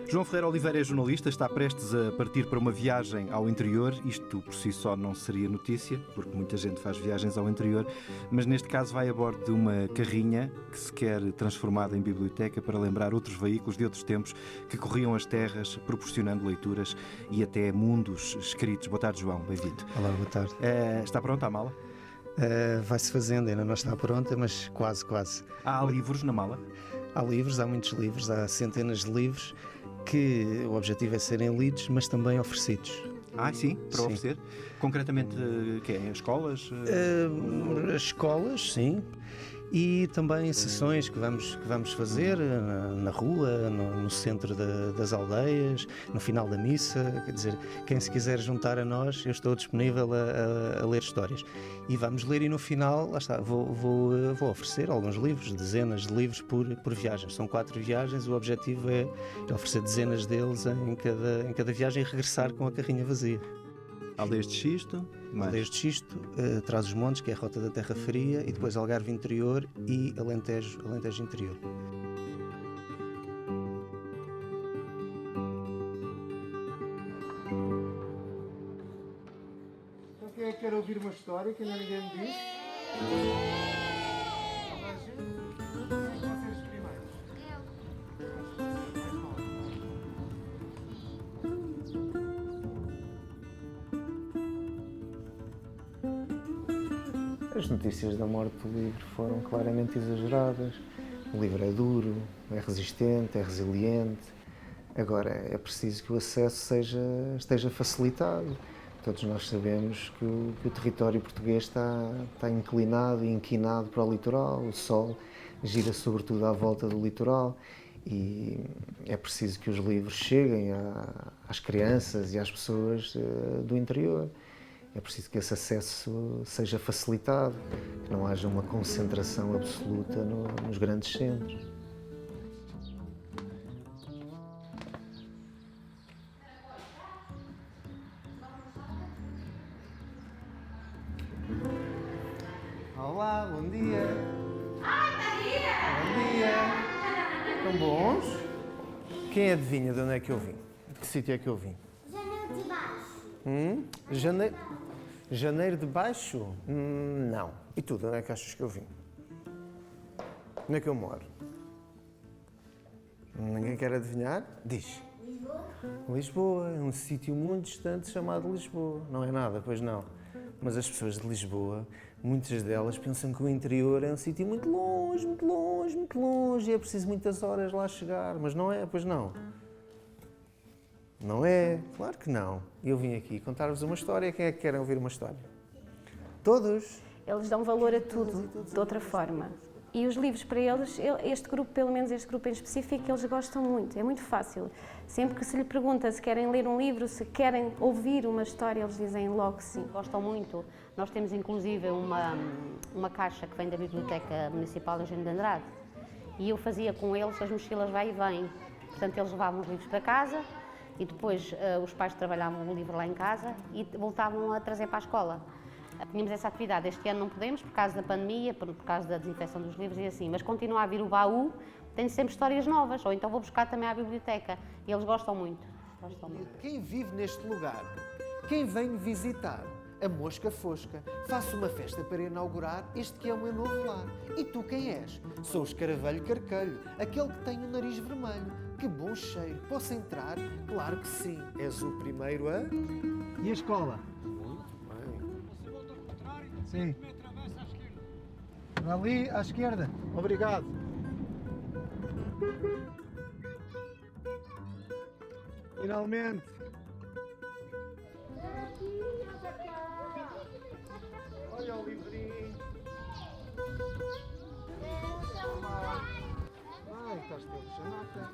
João Ferreira Oliveira é jornalista, está prestes a partir para uma viagem ao interior. Isto por si só não seria notícia, porque muita gente faz viagens ao interior, mas neste caso vai a bordo de uma carrinha que se quer transformada em biblioteca para lembrar outros veículos de outros tempos que corriam as terras, proporcionando leituras e até mundos escritos. Boa tarde, João, bem-vindo. Olá, boa tarde. Está pronta a mala? Vai-se fazendo, ainda não está pronta, mas quase. Há livros na mala? Há livros, há muitos livros, há centenas de livros que o objetivo é serem lidos, mas também oferecidos. Sim, para Sim. oferecer. Concretamente, em escolas? Escolas, sim, e também sessões que vamos fazer na rua, no centro das aldeias, no final da missa. Quer dizer, quem se quiser juntar a nós, eu estou disponível a ler histórias. E vamos ler e no final, lá está, vou oferecer alguns livros, dezenas de livros por viagem. São 4 viagens, o objetivo é oferecer dezenas deles em cada viagem e regressar com a carrinha vazia. Aldeias de Xisto? Aldeias de Xisto, Trás-os-Montes, que é a Rota da Terra Fria, e depois Algarve Interior e Alentejo Interior. Então quem é que quer ouvir uma história que ainda ninguém me disse? Vocês primeiros. As notícias da morte do livro foram claramente exageradas. O livro é duro, é resistente, é resiliente. Agora, é preciso que o acesso esteja facilitado. Todos nós sabemos que o território português está inclinado e inquinado para o litoral. O sol gira sobretudo à volta do litoral e é preciso que os livros cheguem às crianças e às pessoas do interior. É preciso que esse acesso seja facilitado, que não haja uma concentração absoluta nos grandes centros. Olá, bom dia. Bom dia. Estão bons? Quem adivinha de onde é que eu vim? De que sítio é que eu vim? Janeiro de baixo. Janeiro de Baixo? Não. E tu, de onde é que achas que eu vim? Onde é que eu moro? Ninguém quer adivinhar? Diz. Lisboa. É um sítio muito distante chamado Lisboa. Não é nada, pois não. Mas as pessoas de Lisboa, muitas delas pensam que o interior é um sítio muito longe, muito longe, muito longe e é preciso muitas horas lá chegar. Mas não é, pois não. Não é? Claro que não. Eu vim aqui contar-vos uma história. Quem é que querem ouvir uma história? Todos? Eles dão valor a tudo, de outra forma. E os livros, para eles, este grupo, pelo menos este grupo em específico, eles gostam muito. É muito fácil. Sempre que se lhe pergunta se querem ler um livro, se querem ouvir uma história, eles dizem logo que sim. Gostam muito. Nós temos, inclusive, uma caixa que vem da Biblioteca Municipal de Eugênio de Andrade. E eu fazia com eles as mochilas vai e vem. Portanto, eles levavam os livros para casa e depois os pais trabalhavam o livro lá em casa e voltavam a trazer para a escola. Tínhamos essa atividade. Este ano não podemos, por causa da pandemia, por causa da desinfecção dos livros e assim, mas continua a vir o baú, tem sempre histórias novas, ou então vou buscar também à biblioteca. E eles gostam muito. Quem vive neste lugar? Quem vem me visitar? A Mosca Fosca. Faço uma festa para inaugurar este que é o meu novo lar. E tu quem és? Sou o Escaravelho Carquelho, aquele que tem o nariz vermelho. Que bom cheiro. Posso entrar? Claro que sim. És o primeiro a... E a escola? Muito bem. Você volta ao contrário? Sim. Atravessa à esquerda. Ali, à esquerda. Obrigado. Finalmente. Olha o livrinho. Ai, estás todo chamata.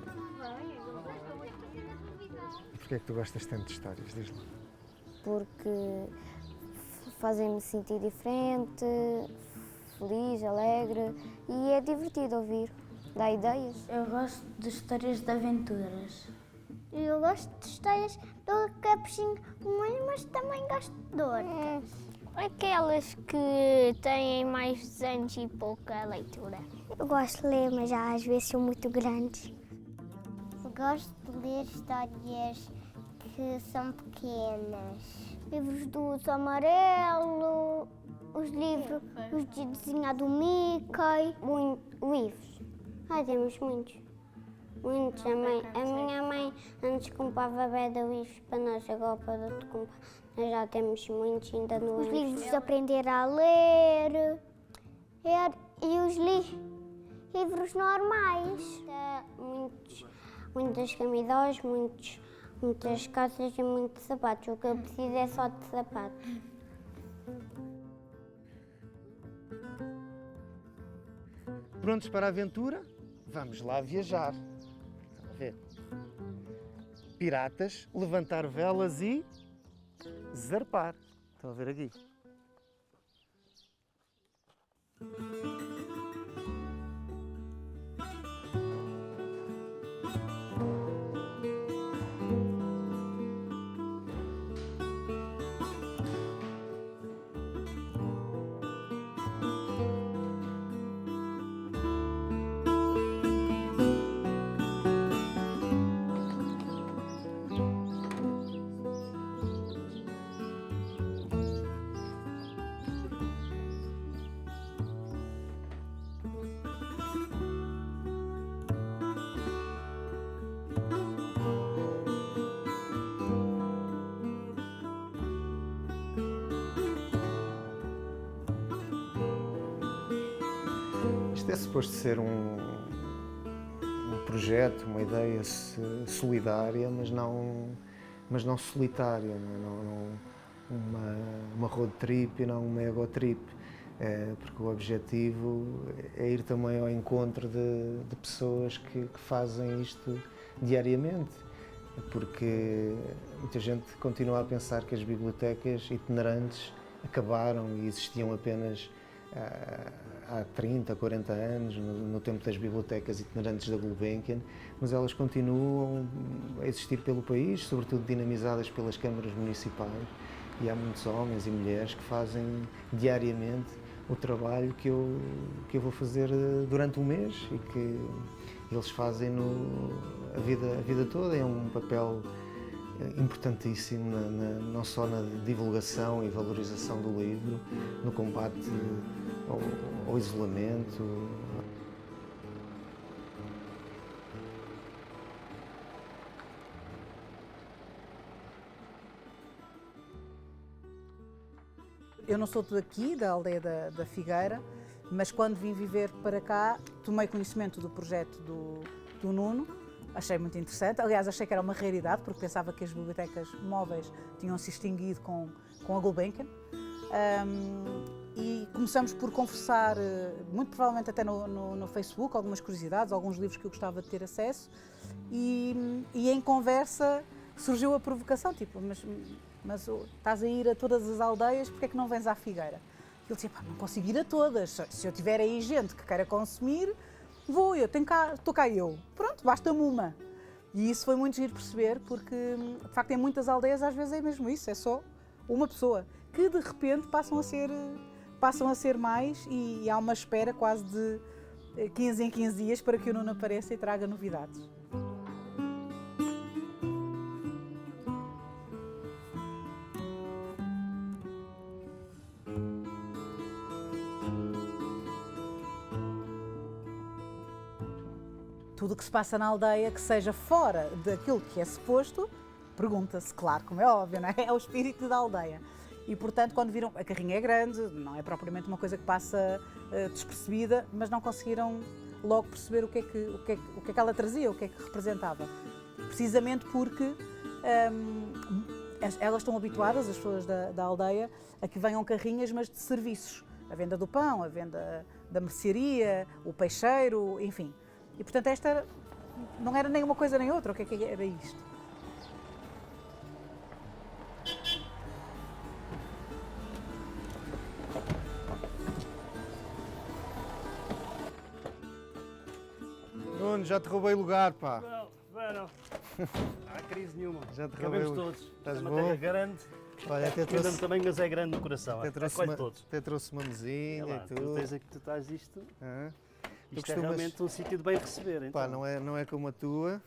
Porquê é que tu gostas tanto de histórias? Diz lá. Porque fazem-me sentir diferente, feliz, alegre e é divertido ouvir. Dá ideias. Eu gosto de histórias de aventuras. Eu gosto de histórias do Capuchinho Vermelho, mas também gosto de outras. Aquelas que têm mais desenhos e pouca leitura. Eu gosto de ler, mas às vezes são muito grandes. Gosto de ler histórias que são pequenas. Livros do Urso Amarelo, os de desenhar do Mickey, livros. Temos muitos. Muitos. A minha mãe antes comprava bem de livros para nós, agora para de comprar. Nós já temos muitos ainda no Os livros de aprender a ler e os livros normais. Muitas camisolas, muitas calças e muitos sapatos. O que eu preciso é só de sapatos. Prontos para a aventura? Vamos lá viajar. Estão a ver? Piratas, levantar velas e zarpar. Estão a ver aqui? Isto é suposto ser um projeto, uma ideia solidária, mas não solitária, uma road trip e não uma ego trip, porque o objetivo é ir também ao encontro de pessoas que fazem isto diariamente, porque muita gente continua a pensar que as bibliotecas itinerantes acabaram e existiam apenas há 30, 40 anos, no tempo das bibliotecas itinerantes da Gulbenkian, mas elas continuam a existir pelo país, sobretudo dinamizadas pelas câmaras municipais, e há muitos homens e mulheres que fazem diariamente o trabalho que eu vou fazer durante um mês e que eles fazem a vida toda. É um papel importantíssimo, não só na divulgação e valorização do livro, no combate ao isolamento. Eu não sou daqui, da aldeia da Figueira, mas quando vim viver para cá, tomei conhecimento do projeto do Nuno, achei muito interessante. Aliás, achei que era uma raridade, porque pensava que as bibliotecas móveis tinham se extinguido com a Gulbenkian. E começamos por conversar, muito provavelmente até no Facebook, algumas curiosidades, alguns livros que eu gostava de ter acesso, e em conversa surgiu a provocação, tipo, mas estás a ir a todas as aldeias, porque é que não vens à Figueira? E ele dizia, não consigo ir a todas, se eu tiver aí gente que queira consumir, vou, estou cá eu. Pronto, basta-me uma. E isso foi muito giro perceber, porque de facto em muitas aldeias às vezes é mesmo isso, é só uma pessoa, que de repente passam a ser mais, e há uma espera quase de 15 em 15 dias para que o Nuno apareça e traga novidades. Tudo o que se passa na aldeia que seja fora daquilo que é suposto, pergunta-se, claro, como é óbvio, não é? É o espírito da aldeia. E, portanto, quando viram, a carrinha é grande, não é propriamente uma coisa que passa despercebida, mas não conseguiram logo perceber o que é que ela trazia, o que é que representava. Precisamente porque elas estão habituadas, as pessoas da aldeia, a que venham carrinhas, mas de serviços. A venda do pão, a venda da mercearia, o peixeiro, enfim. E, portanto, esta não era nem uma coisa nem outra. O que é que era isto? Nuno, já te roubei lugar, pá. Não há crise nenhuma. Já te roubei Cabemos todos. Estás é uma bom? terra grande. Olha, até Trouxe... também, mas é grande no coração. Acolhe todos. Até trouxe uma mesinha lá, e tudo. Tu estás isto. Ah. Isto é realmente um sítio de bem receber. Então. Pá, não é como a tua.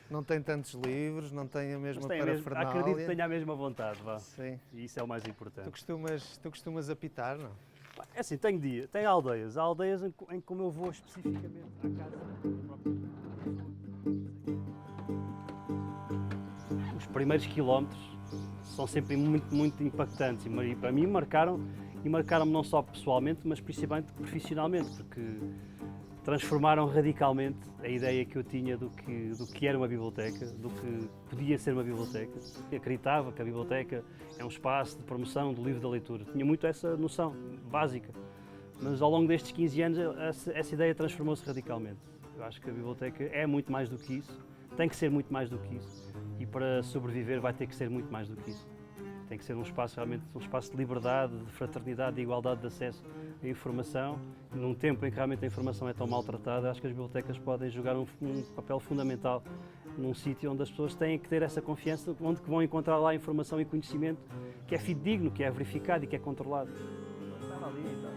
Não. Não tem tantos livros, não tem a mesma Mas parafernália. acredito que tenha a mesma vontade, vá. Sim. E isso é o mais importante. Tu costumas apitar, não? É assim, tem aldeias. Há aldeias em que como eu vou especificamente à casa Os primeiros quilómetros são sempre muito impactantes e para mim marcaram-me não só pessoalmente, mas principalmente profissionalmente, porque transformaram radicalmente a ideia que eu tinha do que era uma biblioteca, do que podia ser uma biblioteca. Eu acreditava que a biblioteca é um espaço de promoção do livro da leitura. Tinha muito essa noção básica, mas ao longo destes 15 anos essa ideia transformou-se radicalmente. Eu acho que a biblioteca é muito mais do que isso, tem que ser muito mais do que isso e para sobreviver vai ter que ser muito mais do que isso. Tem que ser um espaço realmente um espaço de liberdade, de fraternidade, de igualdade de acesso à informação. Num tempo em que realmente a informação é tão maltratada, acho que as bibliotecas podem jogar um papel fundamental num sítio onde as pessoas têm que ter essa confiança, onde vão encontrar lá informação e conhecimento que é fidedigno, que é verificado e que é controlado.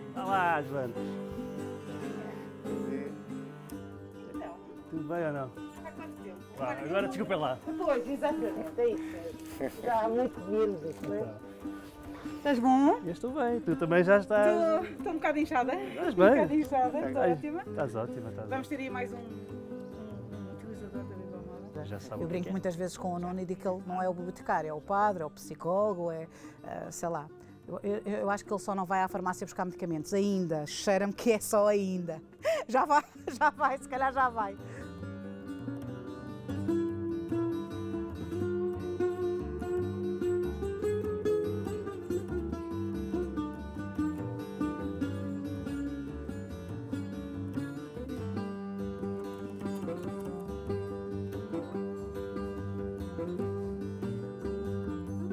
Está lá, Joana. Tudo bem ou não? Há quanto tempo? Vá, agora desculpem lá. Pois, exatamente, é isso. Já há muito menos isso, não é? Estás bom? Eu estou bem, tu também já estás. Estou um bocado inchada. Estás Um bem? bocado inchada, estou ótima. Estás ótima, estás Vamos ter aí mais um utilizador da Bibliomoda. Já sabe Eu o brinco que é. muitas vezes com o Nuno e digo que ele não é o bibliotecário, é o padre, é o psicólogo, é, sei lá. Eu acho que ele só não vai à farmácia buscar medicamentos ainda. Cheira-me que é só ainda. Já vai, se calhar já vai.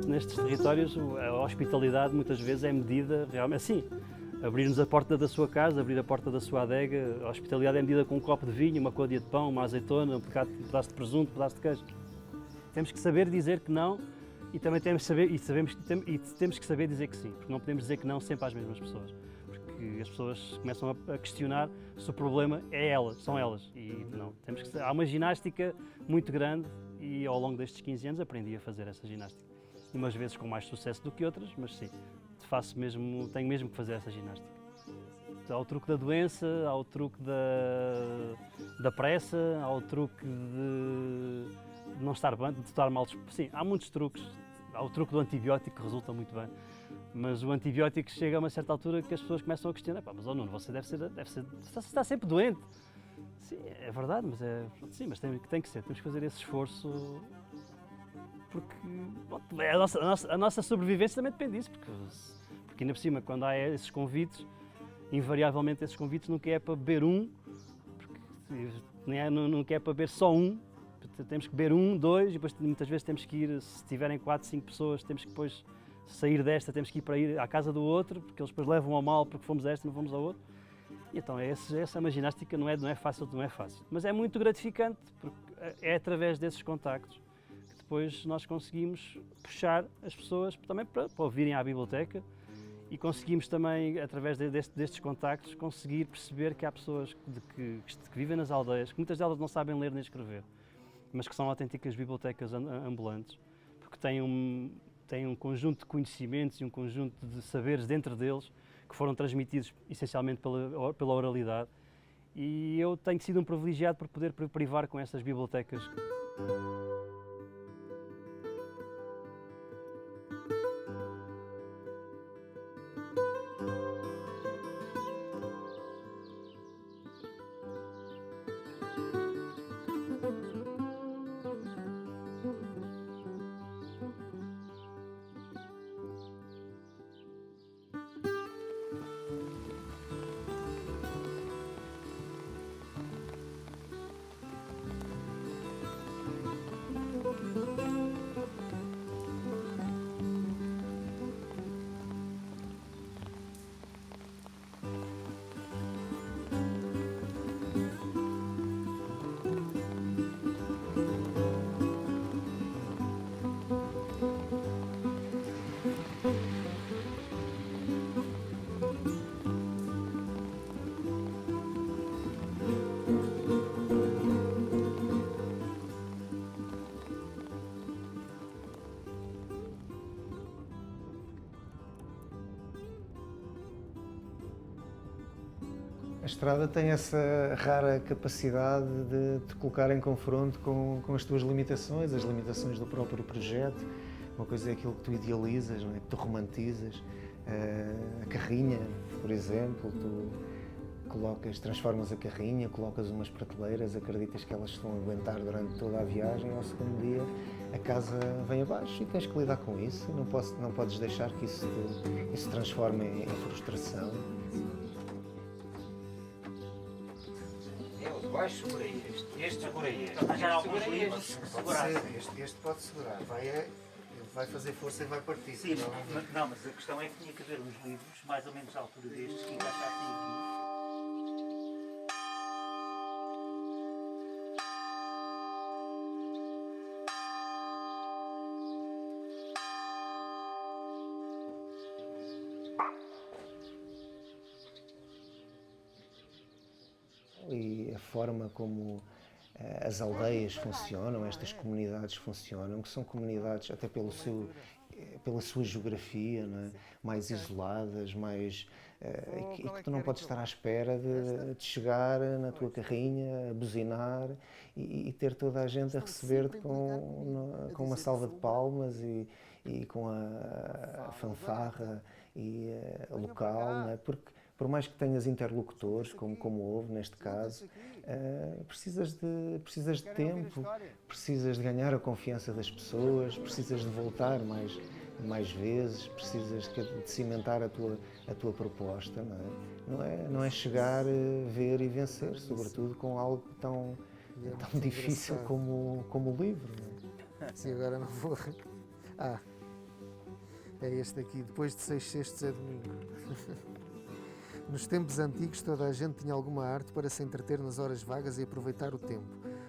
Nestes territórios, a hospitalidade muitas vezes é medida realmente assim. Abrir-nos a porta da sua casa, abrir a porta da sua adega, a hospitalidade é medida com um copo de vinho, uma côdea de pão, uma azeitona, um pedaço de presunto, um pedaço de queijo. Temos que saber dizer que não e também temos que saber dizer que sim, porque não podemos dizer que não sempre às mesmas pessoas. Porque as pessoas começam a questionar se o problema é elas, são elas. E não, há uma ginástica muito grande e ao longo destes 15 anos aprendi a fazer essa ginástica. Umas vezes com mais sucesso do que outras, mas sim, tenho mesmo que fazer essa ginástica. Há o truque da doença, há o truque da pressa, há o truque de não estar bem, de estar mal disposto. Sim, há muitos truques. Há o truque do antibiótico que resulta muito bem. Mas o antibiótico chega a uma certa altura que as pessoas começam a questionar: mas oh Nuno, você está sempre doente. Sim, é verdade, mas tem que ser, temos que fazer esse esforço. Porque a nossa sobrevivência também depende disso, porque ainda por cima, quando há esses convites, invariavelmente esses convites nunca é para beber nunca é para beber só um, temos que beber um, dois, e depois muitas vezes temos que ir, se tiverem 4, 5 pessoas, temos que depois sair desta, temos que ir à casa do outro, porque eles depois levam ao mal porque fomos a esta, não fomos ao outro. E então essa é uma ginástica, não é fácil, mas é muito gratificante, porque é através desses contactos depois nós conseguimos puxar as pessoas também para virem à biblioteca e conseguimos também, através destes contactos, conseguir perceber que há pessoas que vivem nas aldeias, que muitas delas não sabem ler nem escrever, mas que são autênticas bibliotecas ambulantes, porque têm um conjunto de conhecimentos e um conjunto de saberes dentro deles que foram transmitidos essencialmente pela oralidade, e eu tenho sido um privilegiado por poder privar com essas bibliotecas. A estrada tem essa rara capacidade de te colocar em confronto com as tuas limitações, as limitações do próprio projeto. Uma coisa é aquilo que tu idealizas, não é? Que tu romantizas. A carrinha, por exemplo, tu transformas a carrinha, colocas umas prateleiras, acreditas que elas estão a aguentar durante toda a viagem, ao segundo dia a casa vem abaixo e tens que lidar com isso. Não podes deixar que isso se transforme em frustração. Baixo por aí, este por aí. Arranjar alguns livros que segurassem. Este pode segurar, vai fazer força e vai partir. Sim, mas a questão é que tinha que haver uns livros, mais ou menos à altura destes, que encaixassem aqui. E a forma como as aldeias funcionam, estas comunidades funcionam, que são comunidades até pela sua geografia, não é? Mais isoladas, e que tu não podes estar à espera de chegar na tua carrinha, a buzinar e ter toda a gente a receber-te com uma salva de palmas e com a fanfarra local, não é? Porque por mais que tenhas interlocutores, como houve neste caso, precisas de tempo, precisas de ganhar a confiança das pessoas, precisas de voltar mais vezes, precisas de cimentar a tua proposta, não é? Não é chegar, ver e vencer, sobretudo com algo tão difícil como o livro. Não é? Sim, agora não vou... é este aqui, depois de 6/6 é domingo. Nos tempos antigos, toda a gente tinha alguma arte para se entreter nas horas vagas e aproveitar o tempo.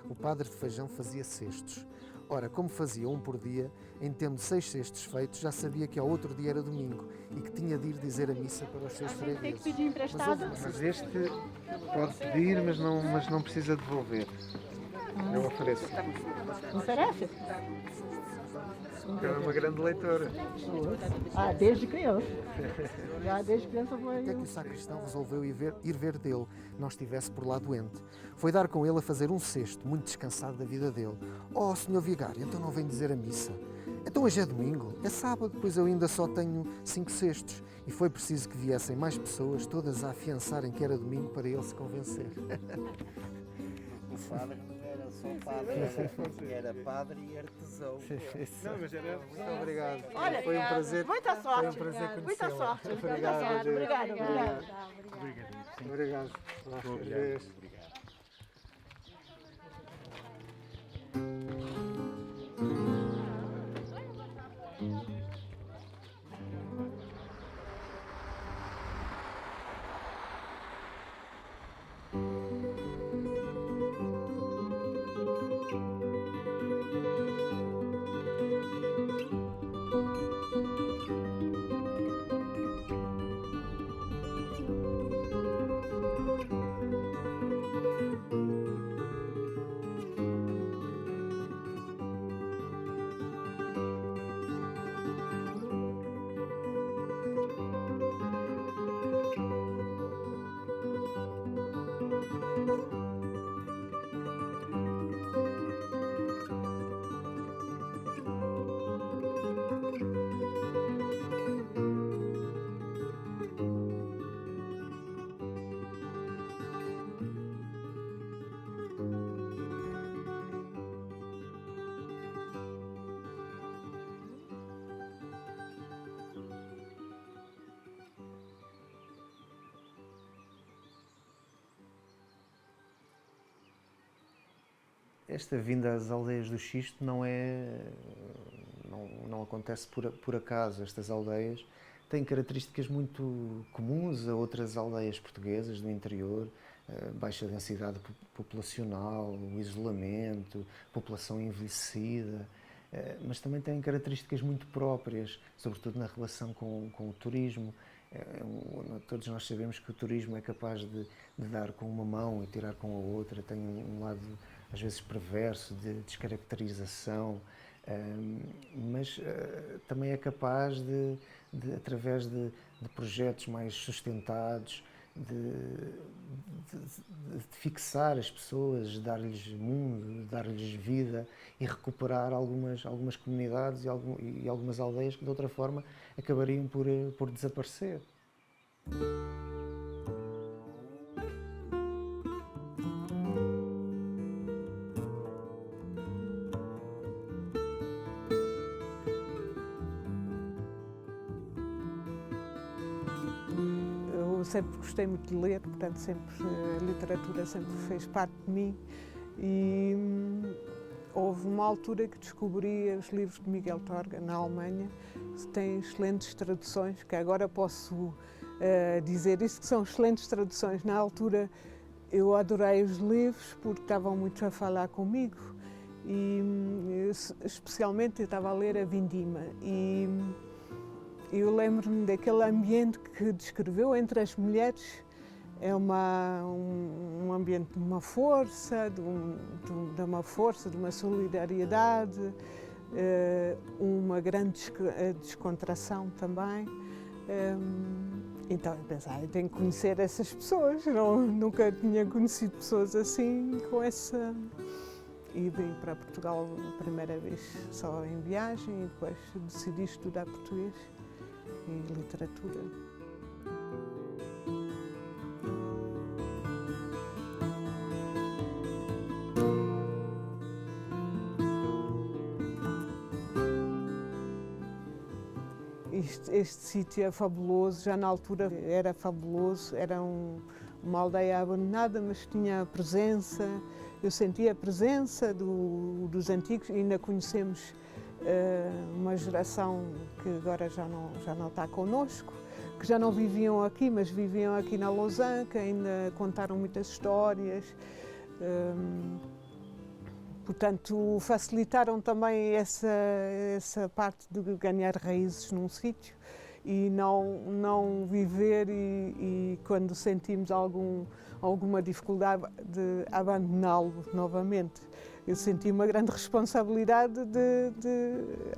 O padre de Feijão fazia cestos. Ora, como fazia um por dia, em tendo 6 cestos feitos, já sabia que ao outro dia era domingo e que tinha de ir dizer a missa para os seus fregueses. Tem que pedir emprestado? Mas este pode pedir, mas não precisa devolver. Eu ofereço. Oferece? É uma grande leitora. Desde criança. Já desde criança foi. Até que o sacristão resolveu ir ver dele, não estivesse por lá doente. Foi dar com ele a fazer um cesto, muito descansado da vida dele. Oh, senhor vigário, então não vem dizer a missa? Então hoje é domingo, é sábado, pois eu ainda só tenho 5 cestos. E foi preciso que viessem mais pessoas, todas a afiançarem que era domingo para ele se convencer. O padre não era só padre, era padre e artesão. Não, mas era... Muito obrigado. Olha, foi um prazer. Muita sorte. Foi um prazer conhecê-la. Muita sorte. Obrigado. Obrigado. Obrigado. Obrigado. Esta vinda às aldeias do Xisto não acontece por acaso. Estas aldeias têm características muito comuns a outras aldeias portuguesas do interior, baixa densidade populacional, o isolamento, população envelhecida, mas também têm características muito próprias, sobretudo na relação com o turismo. Todos nós sabemos que o turismo é capaz de dar com uma mão e tirar com a outra, tem um lado às vezes perverso de descaracterização, mas também é capaz de através de projetos mais sustentados, de fixar as pessoas, de dar-lhes mundo, de dar-lhes vida e recuperar algumas comunidades e algumas aldeias que de outra forma acabariam por desaparecer. Eu sempre gostei muito de ler, portanto a literatura sempre fez parte de mim e houve uma altura que descobri os livros de Miguel Torga na Alemanha, que tem excelentes traduções, que agora posso dizer isso, que são excelentes traduções. Na altura eu adorei os livros porque estavam muito a falar comigo e especialmente eu estava a ler a Vindima e eu lembro-me daquele ambiente que descreveu entre as mulheres. É um ambiente de uma força, de uma solidariedade, uma grande descontração também. Então eu pensei, eu tenho que conhecer essas pessoas. Nunca tinha conhecido pessoas assim, com essa... E vim para Portugal a primeira vez só em viagem e depois decidi estudar português e literatura. Este sítio é fabuloso, já na altura era fabuloso, era uma aldeia abandonada, mas tinha a presença, eu sentia a presença dos antigos, e ainda conhecemos uma geração que agora já não está connosco, que já não viviam aqui, mas viviam aqui na Lausanne, que ainda contaram muitas histórias. Portanto, facilitaram também essa parte de ganhar raízes num sítio e não viver e quando sentimos alguma dificuldade de abandoná-lo novamente. Eu senti uma grande responsabilidade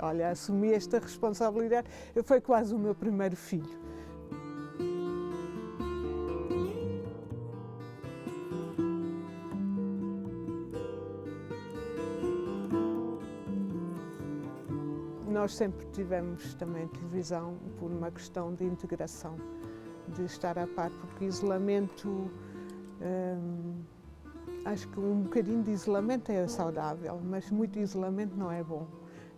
olha, assumi esta responsabilidade. Foi quase o meu primeiro filho. Nós sempre tivemos também televisão por uma questão de integração, de estar a par, porque isolamento, acho que um bocadinho de isolamento é saudável, mas muito isolamento não é bom.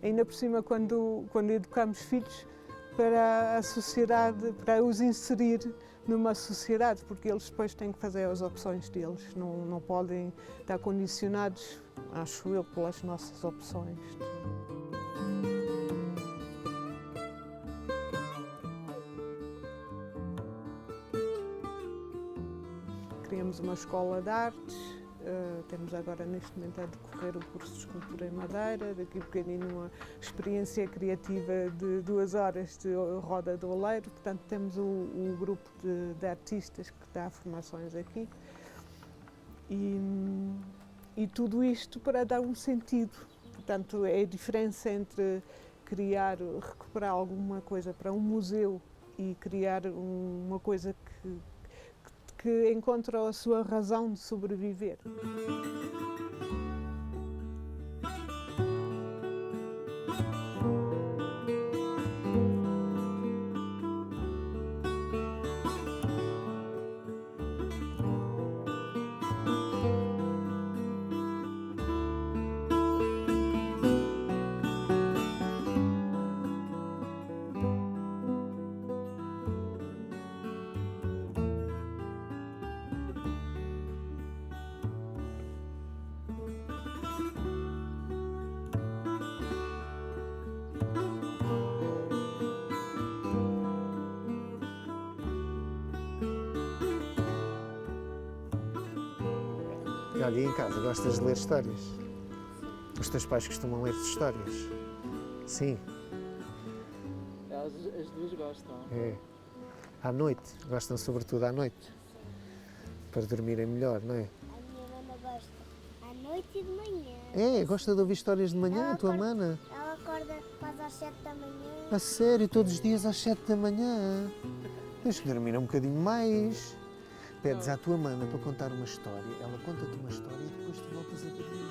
Ainda por cima, quando educamos filhos para a sociedade, para os inserir numa sociedade, porque eles depois têm que fazer as opções deles, não podem estar condicionados, acho eu, pelas nossas opções. Criamos uma escola de artes, temos agora neste momento a decorrer o curso de escultura em madeira, daqui a bocadinho uma experiência criativa de 2 horas de roda do oleiro, portanto temos o grupo de artistas que dá formações aqui e tudo isto para dar um sentido, portanto é a diferença entre recuperar alguma coisa para um museu e criar uma coisa que encontra a sua razão de sobreviver. E olha, e em casa, gostas de ler histórias? Os teus pais costumam ler histórias? Sim. As duas gostam. É. À noite, gostam sobretudo à noite, para dormirem melhor, não é? A minha mana gosta à noite e de manhã. É, gosta de ouvir histórias de manhã, a tua mana? Ela acorda quase às 7 da manhã. A sério, todos os dias às 7 da manhã? Tens que dormir um bocadinho mais. pedes à tua mãe para contar uma história, ela conta-te uma história e depois tu voltas a dormir.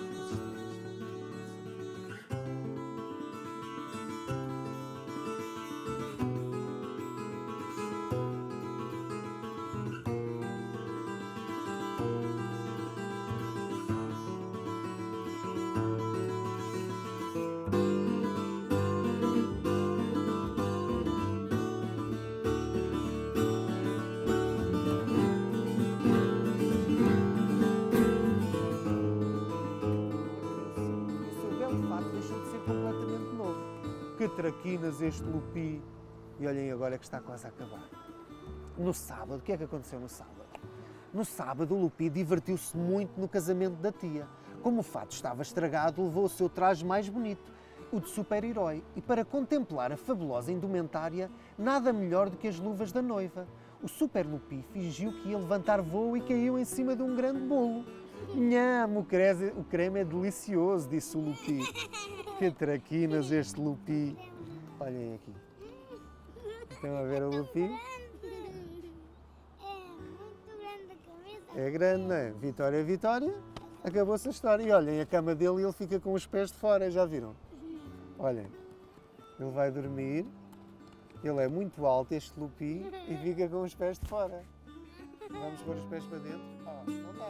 Completamente novo. Que traquinas este Lupi! E olhem agora que está quase a acabar. No sábado, o que é que aconteceu no sábado? No sábado o Lupi divertiu-se muito no casamento da tia. Como o fato estava estragado, levou o seu traje mais bonito, o de super-herói. E para contemplar a fabulosa indumentária, nada melhor do que as luvas da noiva. O Super Lupi fingiu que ia levantar voo e caiu em cima de um grande bolo. Nham, o creme é delicioso, disse o Lupi. Que traquinas este Lupi. Olhem aqui. Estão a ver o Lupi? É grande, não é? Vitória é Vitória. Acabou-se a história. E olhem, a cama dele ele fica com os pés de fora, já viram? Olhem, ele vai dormir. Ele é muito alto, este Lupi, e fica com os pés de fora. Vamos pôr os pés para dentro? Ah, não dá.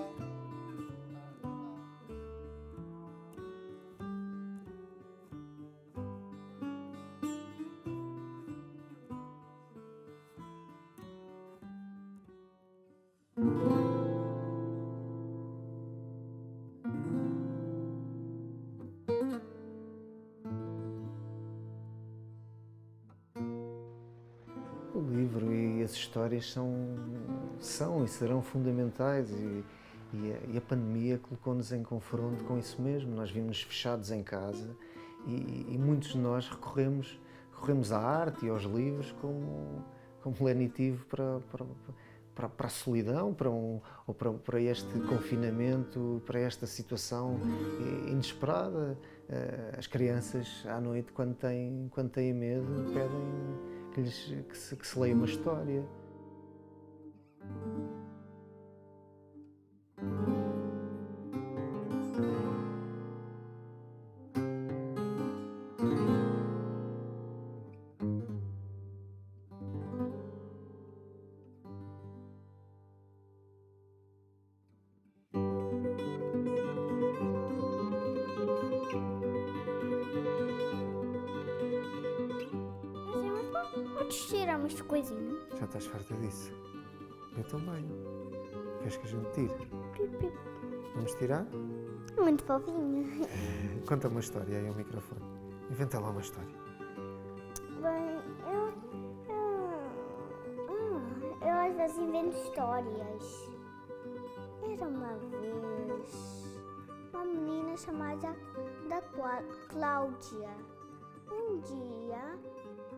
O livro e as histórias são e serão fundamentais e a pandemia colocou-nos em confronto com isso mesmo. Nós vimos fechados em casa e muitos de nós recorremos à arte e aos livros como lenitivo para a solidão, para este confinamento, para esta situação inesperada. As crianças à noite, quando têm medo, pedem que se leia uma história. Podes tirar umas coisinhas? Já estás farta disso? Eu também. Queres que a gente tire? Vamos tirar? Muito fofinho. Conta uma história aí ao microfone. Inventa lá uma história. Bem, eu às vezes invento histórias. Era uma vez uma menina chamada Cláudia. Um dia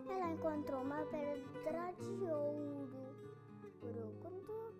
ela encontrou uma pedra de ouro. Quando